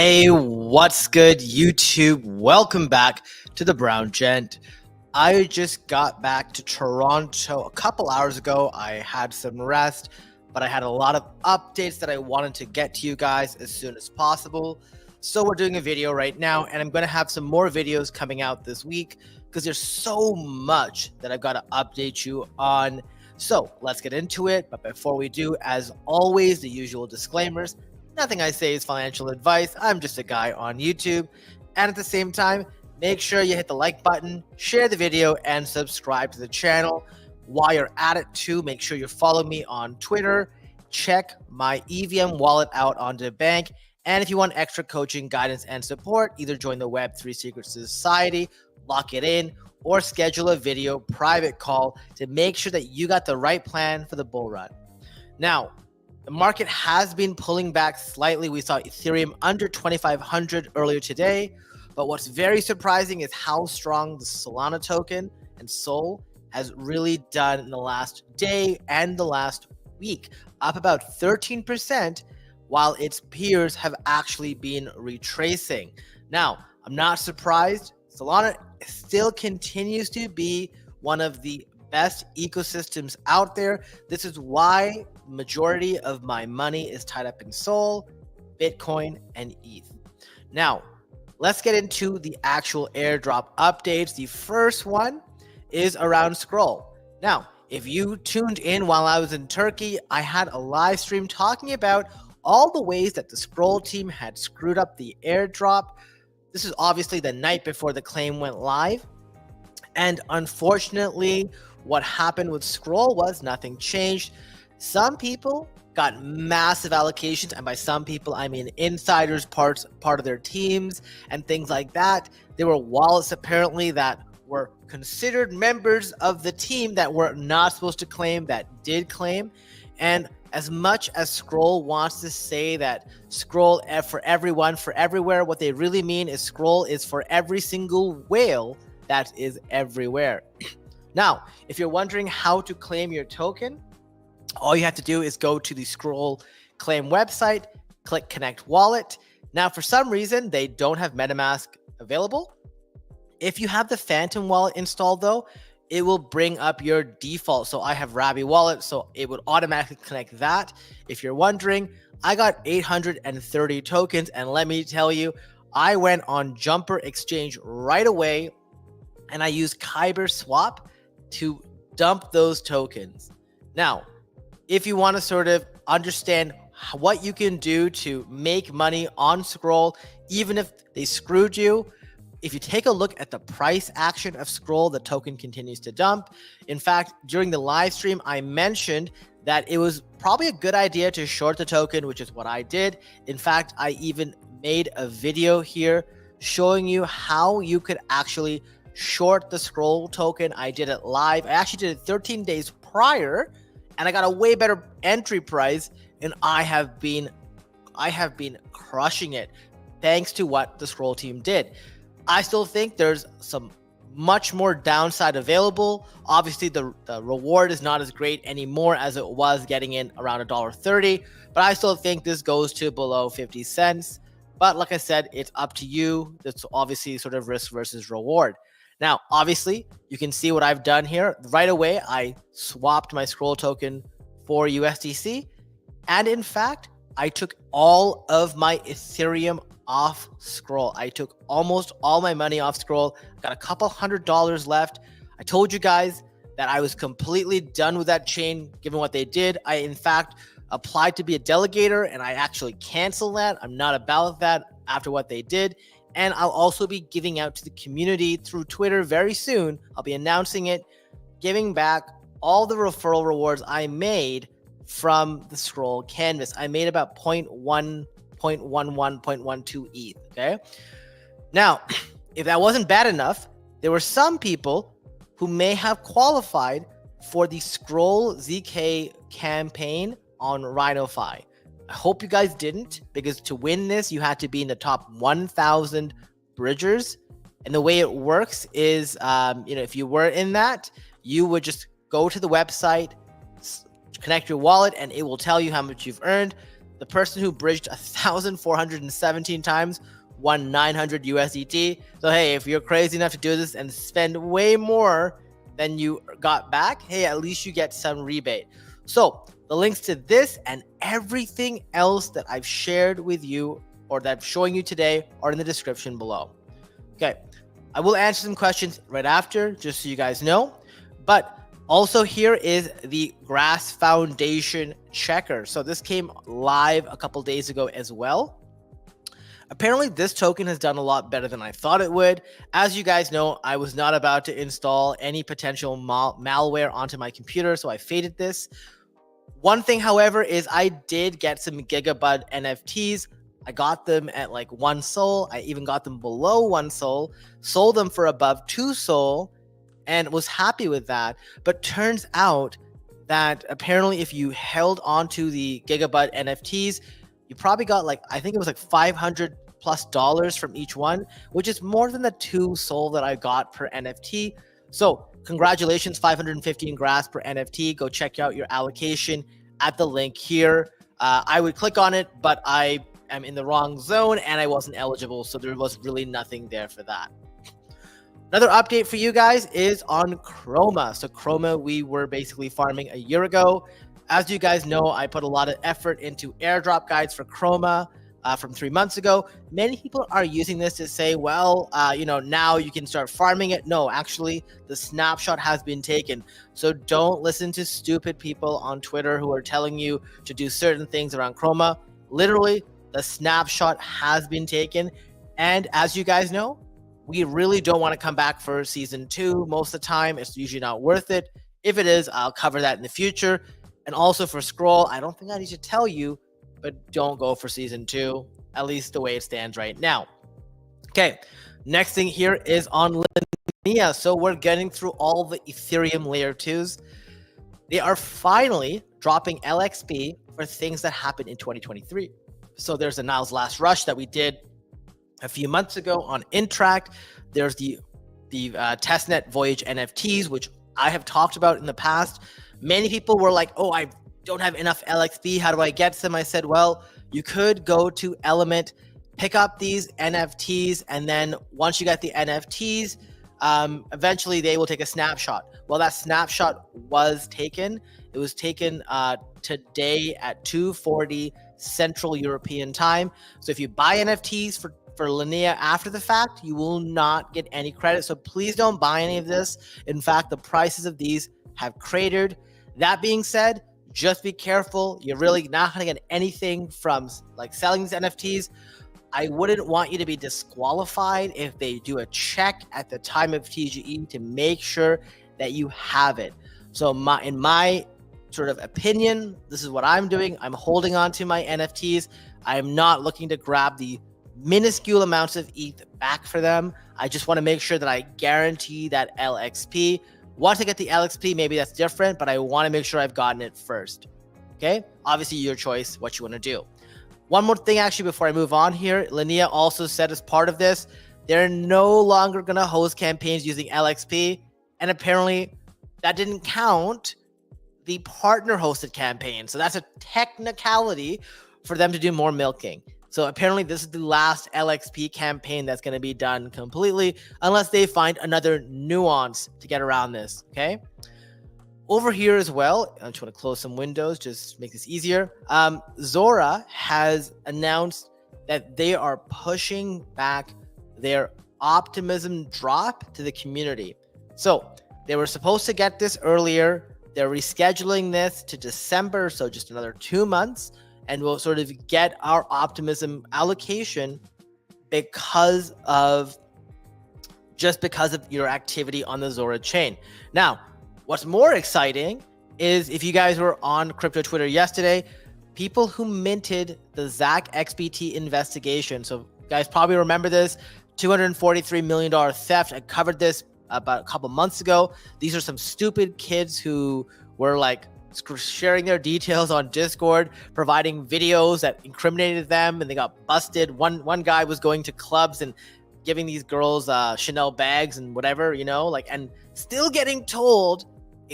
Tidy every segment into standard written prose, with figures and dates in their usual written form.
Hey, what's good, YouTube? Welcome back to the Brown Gent. I just got back to Toronto a couple hours ago. I had some rest, but I had a lot of updates that I wanted to get to you guys as soon as possible. So we're doing a video right now, and I'm going to have some more videos coming out this week because there's so much that I've got to update you on. So let's get into it. But before we do, as always, the usual disclaimers. Nothing I say is financial advice. I'm just a guy on YouTube. And at the same time, make sure you hit the like button, share the video, and subscribe to the channel. While you're at it too, make sure you follow me on Twitter. Check my EVM wallet out on the bank. And if you want extra coaching, guidance, and support, either join the Web3 Secret Society, lock it in, or schedule a video private call to make sure that you got the right plan for the bull run. Now, the market has been pulling back slightly. We saw Ethereum under 2,500 earlier today. But what's very surprising is how strong the Solana token and SOL has really done in the last day and the last week, up about 13%, while its peers have actually been retracing. Now, I'm not surprised. Solana still continues to be one of the best ecosystems out there. This is why majority of my money is tied up in SOL, Bitcoin, and ETH. Now, let's get into the actual airdrop updates. The first one is around Scroll. Now, if you tuned in while I was in Turkey, I had a live stream talking about all the ways that the Scroll team had screwed up the airdrop. This is obviously the night before the claim went live. And unfortunately, what happened with Scroll was nothing changed. Some people got massive allocations, and by some people, I mean insiders, part of their teams, and things like that. There were wallets apparently that were considered members of the team that were not supposed to claim that did claim. And as much as Scroll wants to say that Scroll for everyone, for everywhere, what they really mean is Scroll is for every single whale that is everywhere. Now, if you're wondering how to claim your token, all you have to do is go to the Scroll claim website, click connect wallet. Now, for some reason, they don't have MetaMask available. If you have the Phantom wallet installed though, it will bring up your default. So I have Rabby wallet, so it would automatically connect that. If you're wondering, I got 830 tokens, and let me tell you, I went on Jumper Exchange right away, and I used Kyber Swap to dump those tokens. Now, if you want to sort of understand what you can do to make money on Scroll, even if they screwed you, if you take a look at the price action of Scroll, the token continues to dump. In fact, during the live stream, I mentioned that it was probably a good idea to short the token, which is what I did. In fact, I even made a video here showing you how you could actually short the Scroll token. I did it live. I actually did it 13 days prior, and I got a way better entry price, and I have been crushing it thanks to what the Scroll team did. I still think there's some much more downside available. Obviously, the reward is not as great anymore as it was getting in around $1.30, but I still think this goes to below 50 cents. But like I said, it's up to you. It's obviously sort of risk versus reward. Now, obviously, you can see what I've done here. Right away, I swapped my Scroll token for USDC. And in fact, I took all of my Ethereum off Scroll. I took almost all my money off Scroll. Got a couple $100 left. I told you guys that I was completely done with that chain, given what they did. I, in fact, applied to be a delegator, and I actually canceled that. I'm not about that after what they did. And I'll also be giving out to the community through Twitter very soon. I'll be announcing it, giving back all the referral rewards I made from the Scroll canvas. I made about 0.1, 0.11, 0.12 ETH, okay? Now, if that wasn't bad enough, there were some people who may have qualified for the Scroll ZK campaign on Rhino.fi. I hope you guys didn't, because to win this, you had to be in the top 1,000 bridgers. And the way it works is, if you were in that, you would just go to the website, connect your wallet, and it will tell you how much you've earned. the person who bridged 1,417 times won 900 USDT. So hey, if you're crazy enough to do this and spend way more than you got back, hey, at least you get some rebate. So the links to this and everything else that I've shared with you or that I'm showing you today are in the description below. Okay, I will answer some questions right after, just so you guys know. But also here is the Grass Foundation checker. So this came live a couple days ago as well. Apparently this token has done a lot better than I thought it would. As you guys know, I was not about to install any potential malware onto my computer, so I faded this. One thing, however, is I did get some Gigabud NFTs. I got them at like 1 SOL. I even got them below 1 SOL, sold them for above 2 SOL, and was happy with that. But turns out that apparently if you held onto the Gigabud NFTs, you probably got like, I think it was like $500+ from each one, which is more than the 2 SOL that I got per NFT. So congratulations, 515 grass per NFT. Go check out your allocation at the link here. I would click on it, but I am in the wrong zone and I wasn't eligible. So there was really nothing there for that. Another update for you guys is on Kroma. So Kroma, we were basically farming a year ago. As you guys know, I put a lot of effort into airdrop guides for Kroma from 3 months ago. Many people are using this to say, well, now you can start farming it. No, actually, the snapshot has been taken. So don't listen to stupid people on Twitter who are telling you to do certain things around Kroma. Literally, the snapshot has been taken. And as you guys know, we really don't want to come back for season 2. Most of the time, it's usually not worth it. If it is, I'll cover that in the future. And also for Scroll, I don't think I need to tell you, but don't go for season 2, at least the way it stands right now. Okay, next thing here is on Linea. So we're getting through all the Ethereum layer 2s. They are finally dropping LXP for things that happened in 2023. So there's a Nile's Last Rush that we did a few months ago on Interact. There's the testnet voyage NFTs, which I have talked about in the past. Many people were like, oh, I don't have enough LXP. How do I get some? I said, well, you could go to Element, pick up these NFTs, and then once you get the NFTs, eventually they will take a snapshot. Well, that snapshot was taken. It was taken today at 2:40 Central European time. So if you buy NFTs for Linea after the fact, you will not get any credit. So please don't buy any of this. In fact, the prices of these have cratered. That being said, just be careful. You're really not going to get anything from like selling these NFTs. I wouldn't want you to be disqualified if they do a check at the time of TGE to make sure that you have it. So in my sort of opinion, this is what I'm doing. I'm holding on to my NFTs. I'm not looking to grab the minuscule amounts of ETH back for them. I just want to make sure that I guarantee that LXP. Once I get the LXP, maybe that's different, but I want to make sure I've gotten it first. Okay? Obviously, your choice, what you want to do. One more thing, actually, before I move on here, Linea also said as part of this, they're no longer going to host campaigns using LXP, and apparently that didn't count the partner-hosted campaign. So that's a technicality for them to do more milking. So apparently this is the last LXP campaign that's going to be done completely, unless they find another nuance to get around this, okay? Over here as well, I just want to close some windows, just make this easier. Zora has announced that they are pushing back their optimism drop to the community. So they were supposed to get this earlier. They're rescheduling this to December, so just another 2 months. And we'll sort of get our optimism allocation because of your activity on the Zora chain. Now, what's more exciting is if you guys were on crypto Twitter yesterday, people who minted the ZachXBT investigation. So you guys probably remember this $243 million theft. I covered this about a couple months ago. These are some stupid kids who were like sharing their details on Discord, providing videos that incriminated them, and they got busted. One guy was going to clubs and giving these girls Chanel bags and whatever, and still getting told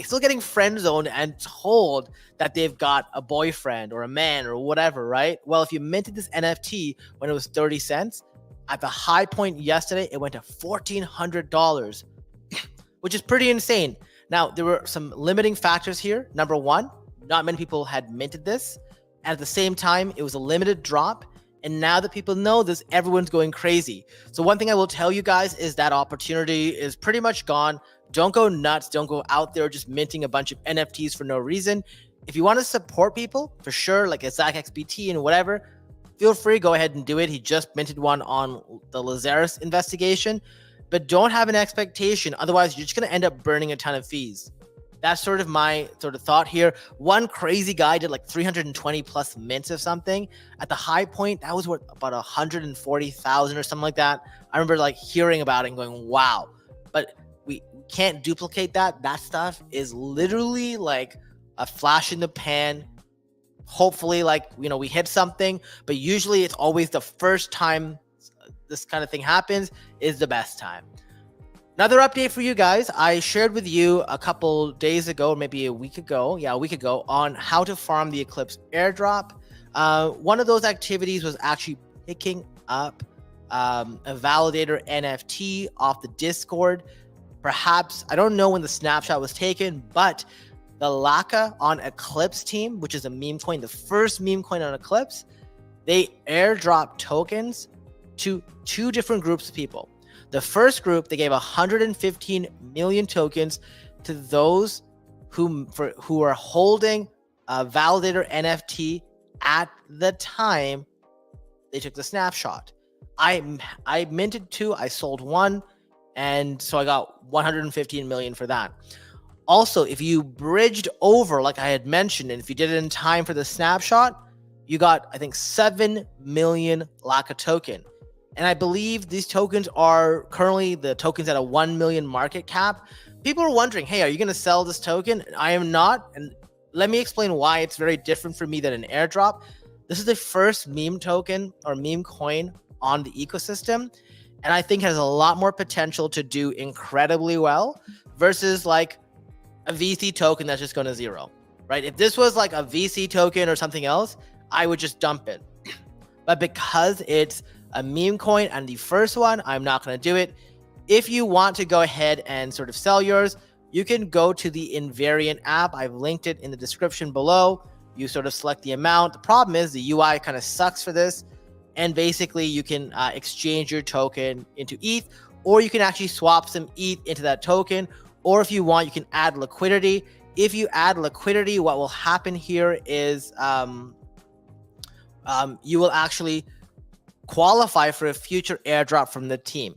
still getting friend zoned and told that they've got a boyfriend or a man or whatever, right? Well, if you minted this NFT when it was 30 cents, at the high point yesterday, it went to $1,400, which is pretty insane. Now, there were some limiting factors here. Number one, not many people had minted this. And at the same time, it was a limited drop. And now that people know this, everyone's going crazy. So one thing I will tell you guys is that opportunity is pretty much gone. Don't go nuts. Don't go out there just minting a bunch of NFTs for no reason. If you want to support people, for sure, like a ZachXBT and whatever, feel free, go ahead and do it. He just minted one on the Lazarus investigation. But don't have an expectation. Otherwise, you're just going to end up burning a ton of fees. That's sort of my thought here. One crazy guy did like 320 plus mints of something. At the high point, that was worth about 140,000 or something like that. I remember like hearing about it and going, wow. But we can't duplicate that. That stuff is literally like a flash in the pan. Hopefully, like, we hit something. But usually it's always the first time this kind of thing happens is the best time. Another update for you guys. I shared with you a couple days ago, maybe a week ago, on how to farm the Eclipse airdrop. One of those activities was actually picking up a validator NFT off the Discord. Perhaps, I don't know when the snapshot was taken, but the Laka on Eclipse team, which is a meme coin, the first meme coin on Eclipse, they airdrop tokens to two different groups of people. The first group, they gave 115 million tokens to those who are holding a validator NFT at the time they took the snapshot. I minted 2, I sold 1, and so I got 115 million for that. Also, if you bridged over, like I had mentioned, and if you did it in time for the snapshot, you got, I think, 7 million Laka token. And I believe these tokens are currently the tokens at a 1 million market cap. People are wondering, hey, are you going to sell this token? I am not. And let me explain why it's very different for me than an airdrop. This is the first meme token or meme coin on the ecosystem. And I think has a lot more potential to do incredibly well versus like a VC token that's just going to zero, right? If this was like a VC token or something else, I would just dump it. But because it's a meme coin and the first one, I'm not going to do it. If you want to go ahead and sort of sell yours, you can go to the Invariant app. I've linked it in the description below. You sort of select the amount. The problem is the UI kind of sucks for this. And basically you can exchange your token into ETH, or you can actually swap some ETH into that token. Or if you want, you can add liquidity. If you add liquidity, what will happen here is you will actually qualify for a future airdrop from the team.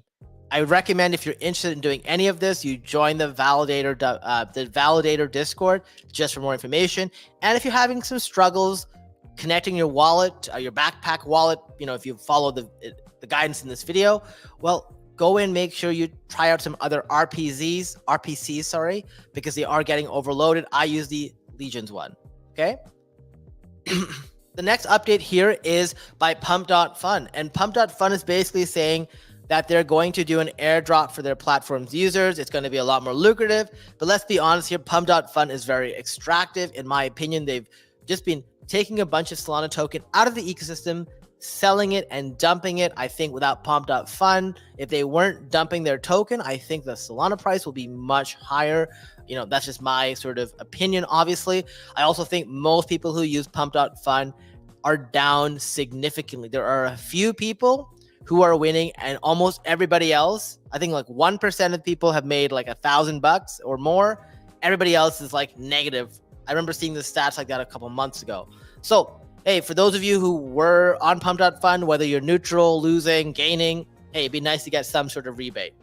I recommend if you're interested in doing any of this, you join the validator Discord just for more information. And if you're having some struggles connecting your wallet, your backpack wallet, if you follow the guidance in this video, well, go in, make sure you try out some other RPCs, because they are getting overloaded. I use the Legions one, okay? The next update here is by Pump.fun. And Pump.fun is basically saying that they're going to do an airdrop for their platform's users. It's going to be a lot more lucrative. But let's be honest here, Pump.fun is very extractive. In my opinion, they've just been taking a bunch of Solana token out of the ecosystem, selling it and dumping it. I think without Pump.fun, if they weren't dumping their token, I think the Solana price will be much higher. That's just my sort of opinion, obviously. I also think most people who use Pump.fun are down significantly. There are a few people who are winning, and almost everybody else, I think like 1% of people have made like $1,000 or more. Everybody else is like negative. I remember seeing the stats like that a couple months ago. So, hey, for those of you who were on Pump.fun, whether you're neutral, losing, gaining, hey, it'd be nice to get some sort of rebate.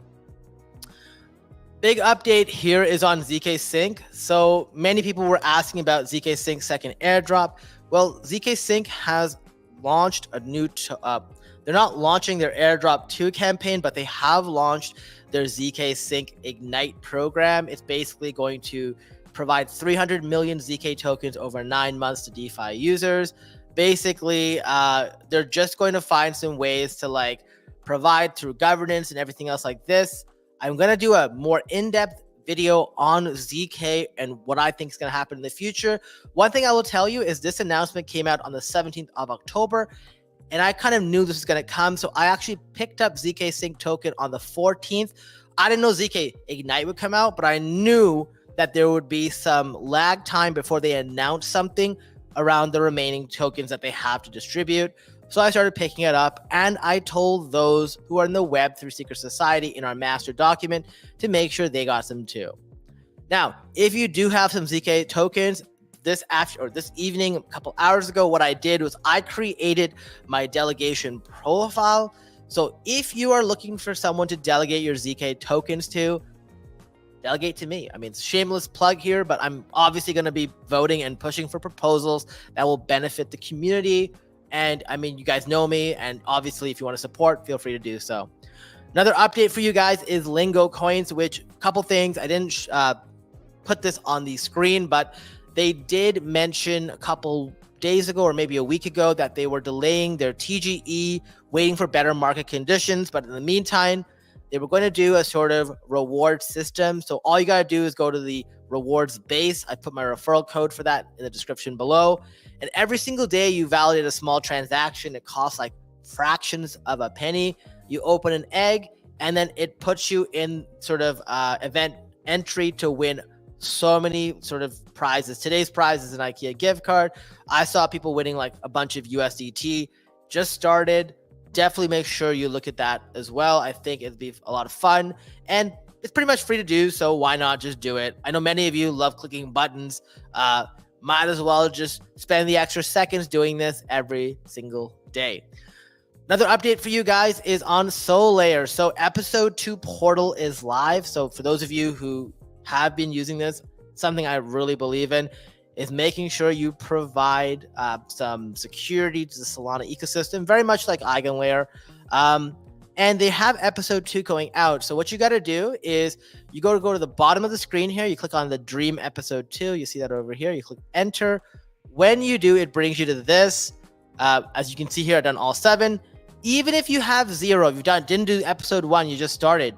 Big update here is on ZKsync. So many people were asking about ZKsync's second airdrop. Well, ZKsync has launched a new, they're not launching their airdrop 2 campaign, but they have launched their ZKsync Ignite program. It's basically going to provide 300 million ZK tokens over 9 months to DeFi users. Basically, they're just going to find some ways to like provide through governance and everything else like this. I'm going to do a more in-depth video on ZK and what I think is going to happen in the future. One thing I will tell you is this announcement came out on the 17th of October, and I kind of knew this was going to come. So I actually picked up ZKsync token on the 14th. I didn't know ZK Ignite would come out, but I knew that there would be some lag time before they announced something around the remaining tokens that they have to distribute. So I started picking it up, and I told those who are in the Web3 Secret Society in our master document to make sure they got some too. Now, if you do have some ZK tokens, this evening, a couple hours ago, what I did was I created my delegation profile. So if you are looking for someone to delegate your ZK tokens to, delegate to me. I mean, it's a shameless plug here, but I'm obviously going to be voting and pushing for proposals that will benefit the community. And I mean, you guys know me, and obviously if you want to support, feel free to do so. Another update for you guys is Lingo coins, which a couple things, I didn't put this on the screen, but they did mention a couple days ago or maybe a week ago that they were delaying their TGE, waiting for better market conditions. But in the meantime, they were going to do a sort of reward system. So all you got to do is go to the rewards base. I put my referral code for that in the description below. And every single day you validate a small transaction. It costs like fractions of a penny. You open an egg, and then it puts you in sort of event entry to win so many sort of prizes. Today's prize is an IKEA gift card. I saw people winning like a bunch of USDT. Just started. Definitely make sure you look at that as well. I think it'd be a lot of fun, and it's pretty much free to do, so why not just do it? I know many of you love clicking buttons. Might as well just spend the extra seconds doing this every single day. Another update for you guys is on Solayer. So episode 2 portal is live. So for those of you who have been using this, something I really believe in is making sure you provide some security to the Solana ecosystem, very much like EigenLayer. And they have episode 2 going out. So what you got to do is you go to the bottom of the screen here. You click on the Dream episode 2. You see that over here. You click enter. When you do, it brings you to this. As you can see here, I've done all 7. Even if you have 0, if you didn't do episode 1, you just started,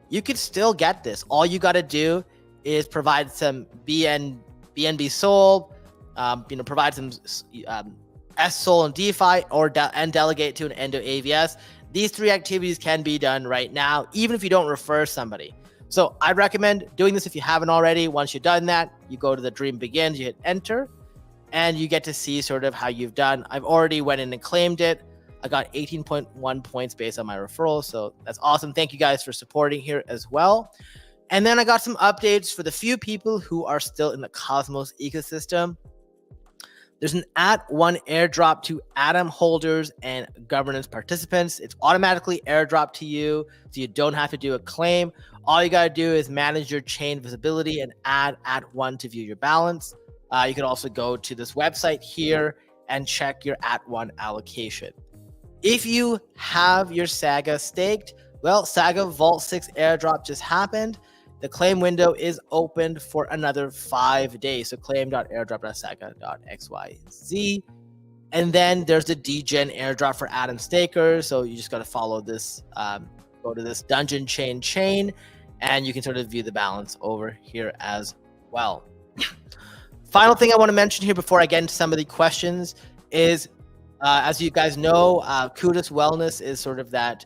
you can still get this. All you got to do is provide some BNB Sol, provide some SSOL and DeFi, and delegate to an Endo AVS. These 3 activities can be done right now, even if you don't refer somebody. So I recommend doing this if you haven't already. Once you've done that, you go to the Dream Begins, you hit enter, and you get to see sort of how you've done. I've already went in and claimed it. I got 18.1 points based on my referral. So that's awesome. Thank you guys for supporting here as well. And then I got some updates for the few people who are still in the Cosmos ecosystem. There's an @1 airdrop to Atom holders and governance participants. It's automatically airdropped to you, so you don't have to do a claim. All you got to do is manage your chain visibility and add @1 to view your balance. You can also go to this website here and check your @1 allocation. If you have your Saga staked, well, Saga Vault 6 airdrop just happened. The claim window is opened for another 5 days. So claim.airdrop.saga.xyz. And then there's the degen airdrop for Atom stakers. So you just got to follow this, go to this dungeon chain, and you can sort of view the balance over here as well. Final thing I want to mention here before I get into some of the questions is, as you guys know, Cudis Wellness is sort of that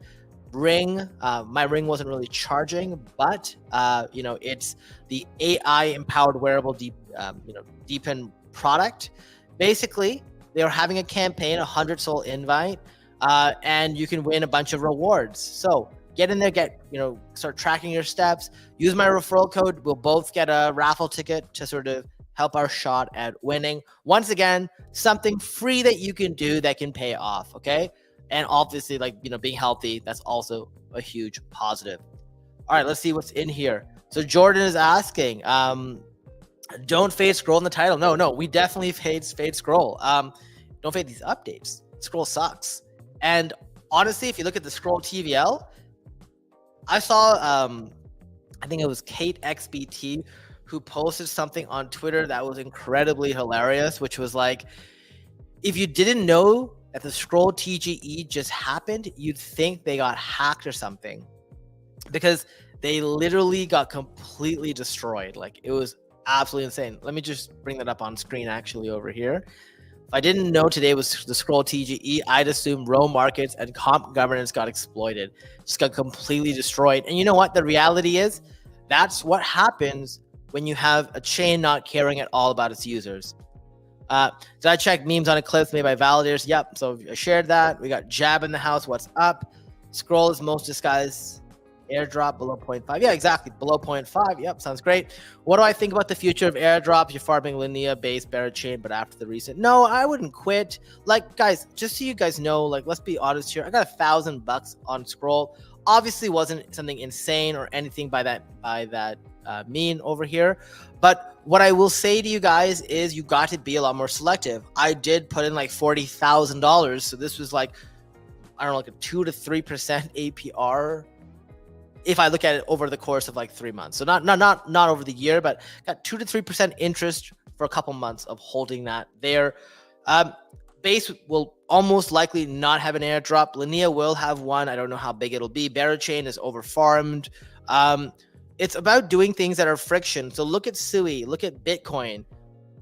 ring. My ring wasn't really charging, but it's the AI empowered wearable deepen product. Basically, they are having a campaign, 100 SOL invite, and you can win a bunch of rewards. So get in there, start tracking your steps. Use my referral code. We'll both get a raffle ticket to sort of help our shot at winning. Once again, something free that you can do that can pay off. Okay. And obviously, being healthy, that's also a huge positive. All right, let's see what's in here. So Jordan is asking, don't fade scroll in the title. No, we definitely fade scroll. Don't fade these updates. Scroll sucks. And honestly, if you look at the scroll TVL, I saw, I think it was ZachXBT who posted something on Twitter that was incredibly hilarious, which was like, if you didn't know that the scroll TGE just happened, you'd think they got hacked or something, because They literally got completely destroyed. Like, it was absolutely insane. Let me just bring that up on screen actually over here. If I didn't know today was the scroll TGE, I'd assume row markets and comp governance got exploited. Just got completely destroyed. And you know what? The reality is that's what happens when you have a chain not caring at all about its users. Did I check memes on Eclipse made by validators? Yep. So I shared that. We got Jab in the house. What's up? Scroll is most disguised. Airdrop below 0.5. Yeah, exactly. Below 0.5. Yep, sounds great. What do I think about the future of airdrops? You're farming Linea based bearer chain, but after the recent. No, I wouldn't quit. Like, guys, just so you guys know, like, let's be honest here. I got $1,000 on Scroll. Obviously, wasn't something insane or anything by that mean over here. But what I will say to you guys is you got to be a lot more selective. I did put in like $40,000. So this was like, I don't know, like a 2 to 3% APR. If I look at it over the course of like 3 months. So not over the year, but got 2 to 3% interest for a couple months of holding that there. Base will almost likely not have an airdrop. Linea will have one. I don't know how big it'll be. Bearer chain is over farmed. It's about doing things that are friction. So look at SUI, look at Bitcoin.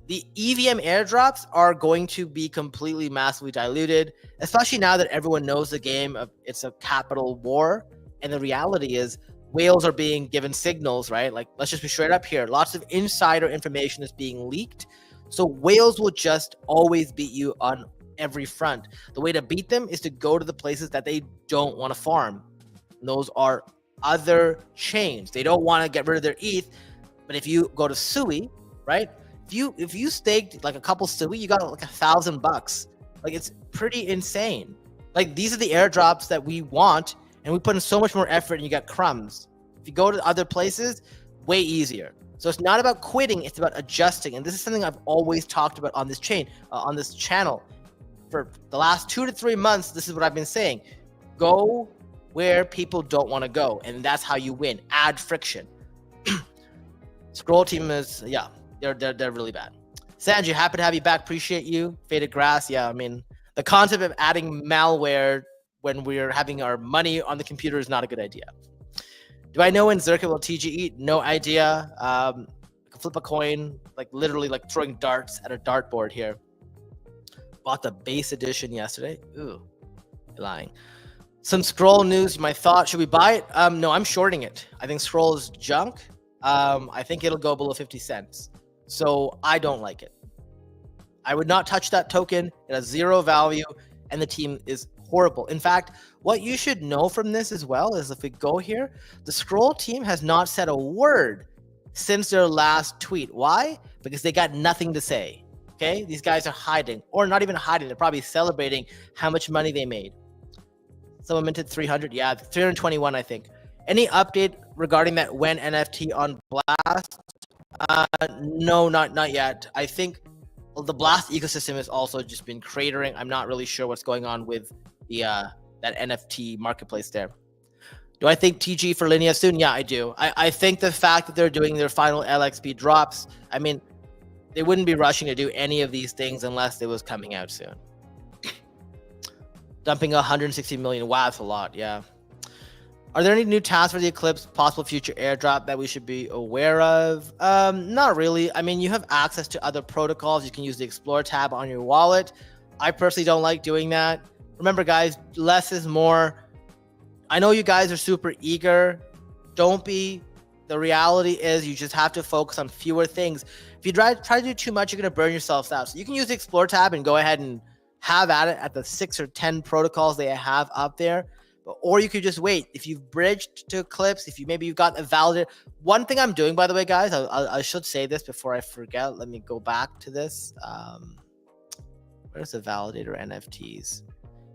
The EVM airdrops are going to be completely massively diluted, especially now that everyone knows the game of it's a capital war. And the reality is whales are being given signals, right? Like, let's just be straight up here. Lots of insider information is being leaked. So whales will just always beat you on every front. The way to beat them is to go to the places that they don't want to farm. And those are other chains. They don't want to get rid of their ETH. But if you go to SUI, right? If you staked like a couple SUI, you got like $1,000. Like, it's pretty insane. Like, these are the airdrops that we want. And we put in so much more effort and you got crumbs. If you go to other places, way easier. So it's not about quitting, it's about adjusting. And this is something I've always talked about on this on this channel. For the last 2 to 3 months, this is what I've been saying. Go where people don't want to go. And that's how you win. Add friction. Scroll team is, yeah, they're really bad. Sanju, happy to have you back. Appreciate you. Faded grass. Yeah, I mean, the concept of adding malware when we're having our money on the computer is not a good idea. Do I know when Zerka will TGE? No idea. I can flip a coin, like literally like throwing darts at a dartboard here. Bought the base edition yesterday. Ooh, you're lying. Some Scroll news. My thought, should we buy it? No, I'm shorting it. I think Scroll is junk. I think it'll go below 50 cents. So I don't like it. I would not touch that token. It has zero value and the team is horrible. In fact, what you should know from this as well is if we go here, the Scroll team has not said a word since their last tweet. Why? Because they got nothing to say. Okay, these guys are hiding, or not even hiding. They're probably celebrating how much money they made. Someone minted 300. Yeah, 321, I think. Any update regarding that when NFT on Blast? No, not yet. I think the Blast ecosystem has also just been cratering. I'm not really sure what's going on with the that NFT marketplace there. Do I think TG for Linea soon? Yeah, I do. I think the fact that they're doing their final LXP drops, I mean, they wouldn't be rushing to do any of these things unless it was coming out soon. Dumping 160 million. Wow, that's a lot. Yeah. Are there any new tasks for the Eclipse, possible future airdrop that we should be aware of? Not really. I mean, you have access to other protocols. You can use the Explore tab on your wallet. I personally don't like doing that. Remember, guys, less is more. I know you guys are super eager. Don't be. The reality is you just have to focus on fewer things. If you try to do too much, you're going to burn yourselves out. So you can use the Explore tab and go ahead and have at it at the 6 or 10 protocols they have up there. Or you could just wait. If you've bridged to Eclipse, if you've got a validator. One thing I'm doing, by the way, guys, I should say this before I forget. Let me go back to this. Where's the validator NFTs?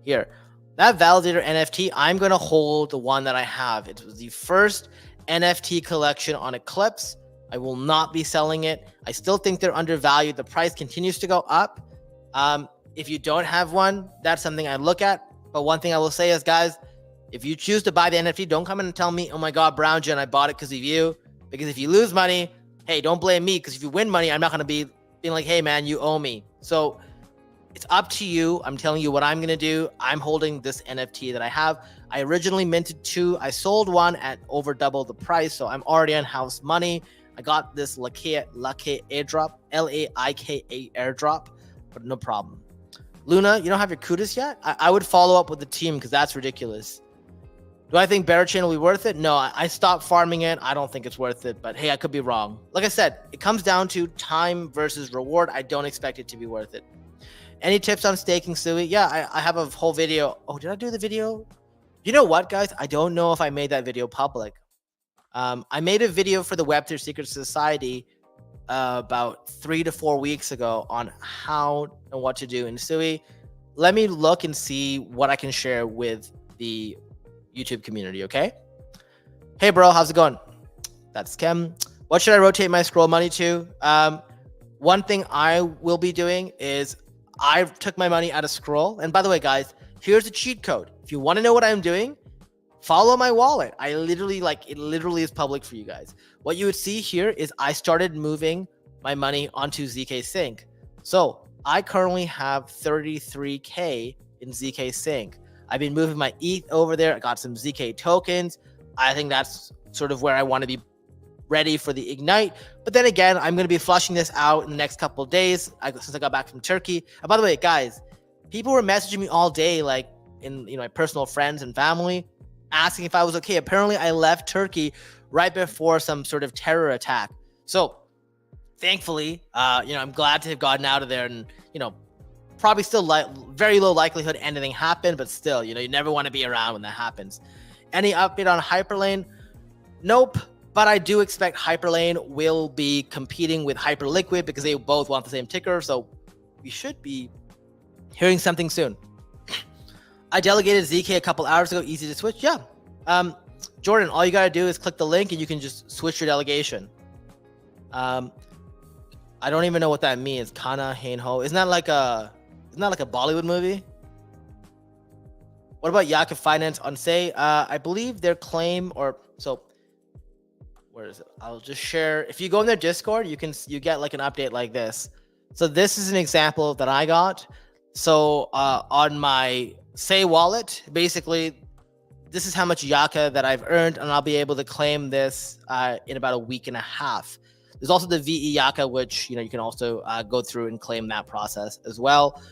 Here. That validator NFT, I'm going to hold the one that I have. It was the first NFT collection on Eclipse. I will not be selling it. I still think they're undervalued. The price continues to go up. If you don't have one, that's something I look at. But one thing I will say is, guys, if you choose to buy the NFT, don't come in and tell me, oh my God, Brown Gent, I bought it because of you. Because if you lose money, hey, don't blame me. Because if you win money, I'm not going to be being like, hey, man, you owe me. So It's up to you. I'm telling you what I'm going to do. I'm holding this NFT that I have. I originally minted 2. I sold 1 at over double the price, so I'm already on house money. I got this Laika airdrop, Laika airdrop, but no problem. Luna, you don't have your Cudis yet? I would follow up with the team because that's ridiculous. Do I think Barachain will be worth it? No, I stopped farming it. I don't think it's worth it, but hey, I could be wrong. Like I said, it comes down to time versus reward. I don't expect it to be worth it. Any tips on staking, Sui? Yeah, I have a whole video. Oh, did I do the video? You know what, guys? I don't know if I made that video public. I made a video for the Web3 Secret Society about 3 to 4 weeks ago on how and what to do in Sui. Let me look and see what I can share with the YouTube community, okay? Hey, bro, how's it going? That's Kem. What should I rotate my scroll money to? One thing I will be doing is I took my money out of scroll. And by the way, guys, here's a cheat code. If you want to know what I'm doing, follow my wallet. I literally, it literally is public for you guys. What you would see here is I started moving my money onto ZKsync. So I currently have 33K in ZKsync. I've been moving my ETH over there. I got some ZK tokens. I think that's sort of where I want to be ready for the Ignite. But then again, I'm going to be flushing this out in the next couple of days since I got back from Turkey. And by the way, guys, people were messaging me all day, like in my personal friends and family, asking if I was okay. Apparently, I left Turkey right before some sort of terror attack. So thankfully, I'm glad to have gotten out of there, and probably still very low likelihood anything happened, but still, you never want to be around when that happens. Any update on Hyperlane? Nope. But I do expect Hyperlane will be competing with Hyperliquid because they both want the same ticker. So we should be hearing something soon. I delegated ZK a couple hours ago. Easy to switch. Yeah. Jordan, all you got to do is click the link and you can just switch your delegation. I don't even know what that means. Kana Hainho. Isn't that like a Bollywood movie? What about Yaka Finance on say? I believe their claim where is it? I'll just share. If you go in their Discord, you get like an update like this. So this is an example that I got. So on my Say wallet, basically, this is how much Yaka that I've earned, and I'll be able to claim this in about a week and a half. There's also the VE Yaka, which you can also go through and claim that process as well.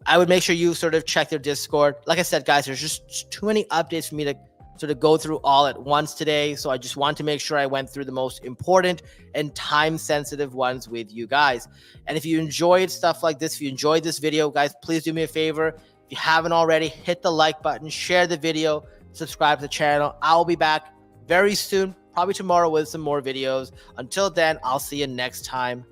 I would make sure you sort of check their Discord. Like I said, guys, there's just too many updates for me to sort of go through all at once today. So I just want to make sure I went through the most important and time-sensitive ones with you guys. And if you enjoyed stuff like this, if you enjoyed this video, guys, please do me a favor. If you haven't already, hit the like button, share the video, subscribe to the channel. I'll be back very soon, probably tomorrow, with some more videos. Until then, I'll see you next time.